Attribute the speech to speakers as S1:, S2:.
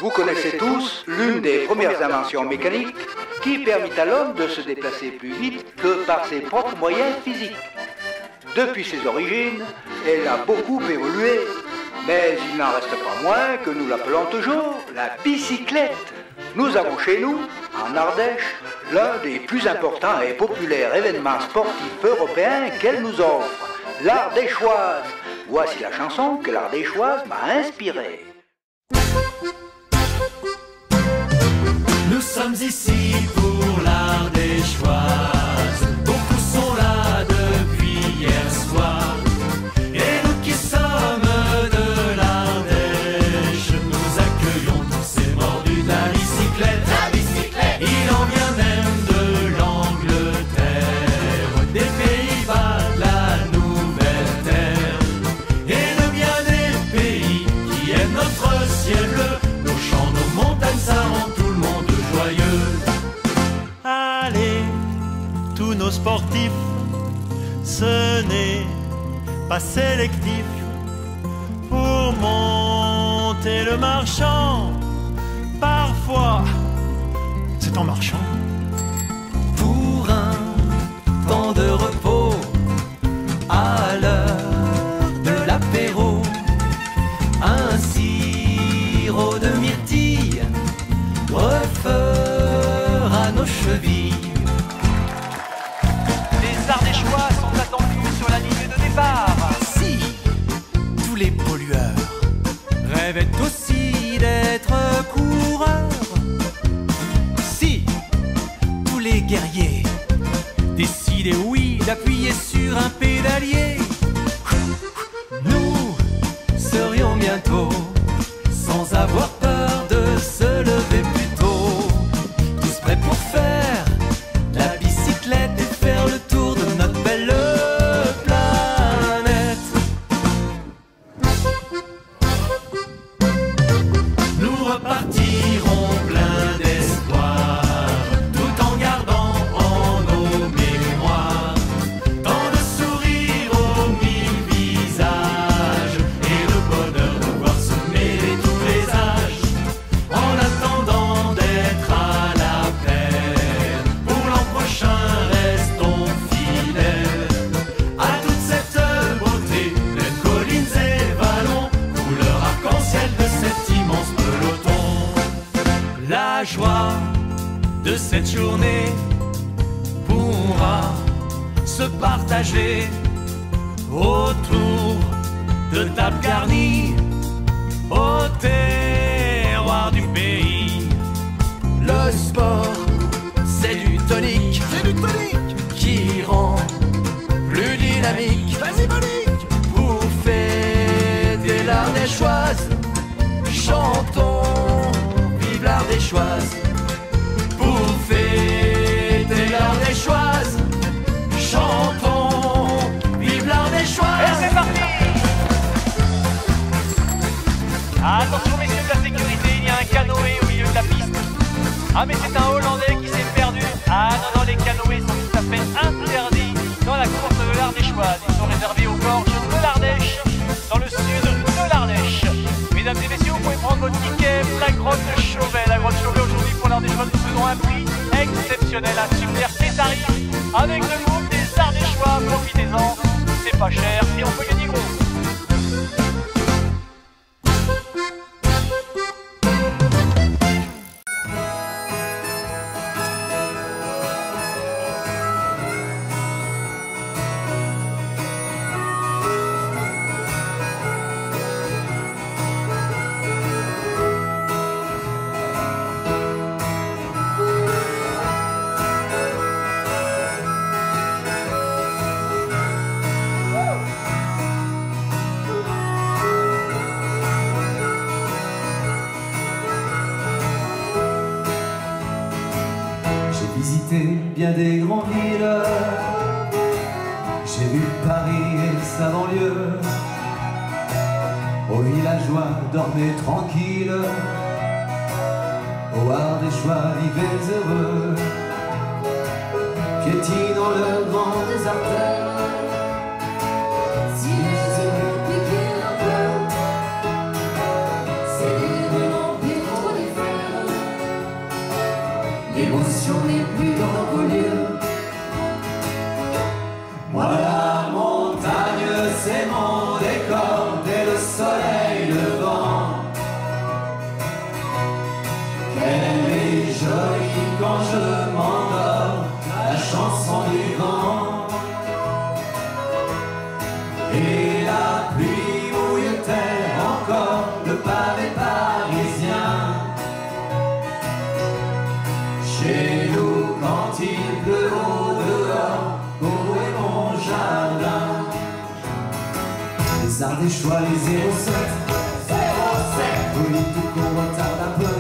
S1: Vous connaissez tous l'une des premières inventions mécaniques qui permit à l'homme de se déplacer plus vite que par ses propres moyens physiques. Depuis ses origines, elle a beaucoup évolué, mais il n'en reste pas moins que nous l'appelons toujours la bicyclette. Nous avons chez nous, en Ardèche, l'un des plus importants et populaires événements sportifs européens qu'elle nous offre, l'Ardéchoise. Voici la chanson que l'Ardéchoise m'a inspirée.
S2: Nous sommes ici pour l'Ardéchoise. Beaucoup sont là depuis hier soir. Et nous qui sommes de l'Ardèche, nous accueillons tous ces mordus de la bicyclette. La bicyclette. Il en vient même de l'Angleterre, des Pays-Bas, de la Nouvelle-Terre, et de bien des pays qui aiment notre ciel bleu, nos champs, nos montagnes, ça rend tout le monde joyeux. Allez, tous nos sportifs, ce n'est pas sélectif. Pour monter le marchand, parfois c'est en marchant. Pour un temps de repos, à l'heure de l'apéro, un sirop de myrtille refera nos chevilles.
S3: Les Ardéchois sont attendus sur la ligne de départ.
S2: Si tous les pollueurs rêvaient aussi d'être coureurs, si tous les guerriers décidaient, oui, d'appuyer sur un pédalier, nous serions bientôt sans avoir peur de se lever plus tôt, tous prêts pour faire la bicyclette et faire le tour de notre belle planète. Nous repartirons plein d'espoir, tout en gardant en nos mémoires tant de sourires aux mille visages et le bonheur de voir se mêler tous les âges. En attendant d'être à la peine, pour l'an prochain restons fidèles à toute cette beauté, les collines et vallons, couleur arc-en-ciel de cet immense peloton. La joie de cette journée pourra se partager autour de tables garnies au terroir du pays. Le sport, c'est du tonique, qui rend plus dynamique. Vas-y, Monique. Pour fêter l'Ardéchoise, chantons vive l'Ardéchoise. Pour fêter l'Ardéchoise, chantons vive l'Ardéchoise.
S3: Et c'est parti! Attention messieurs de la sécurité, il y a un canoë au milieu de la piste. Ah mais c'est un Hollandais qui s'est perdu. Ah non, non, les canoës sont tout à fait interdits dans la course de l'Ardéchoise. Ils sont réservés aux gorges de l'Ardèche, dans le sud de l'Ardèche. Mesdames et messieurs, vous pouvez prendre votre ticket. La grotte de Chauvet. La grotte de Chauvet aujourd'hui pour l'Ardéchoise, nous faisons un prix exceptionnel, un super tarif avec le groupe des Ardéchois. Profitez-en, c'est pas cher et on peut gagner gros.
S4: Bien des grandes villes, j'ai vu Paris et sa banlieue. Aux villageois dormaient tranquilles, aux Ardéchois vivaient heureux, piétinant leurs grandes artères. Si les yeux piquaient un peu, c'est mon décor dès le soleil levant. Qu'elle est jolie quand je m'endors, la chanson du vent. Et la pluie mouille-t-elle encore le pavé parisien? Chez nous, quand il pleut au dehors, beau est mon jardin. Les Ardéchois, les 07, oui, tout qu'on retarde un peu.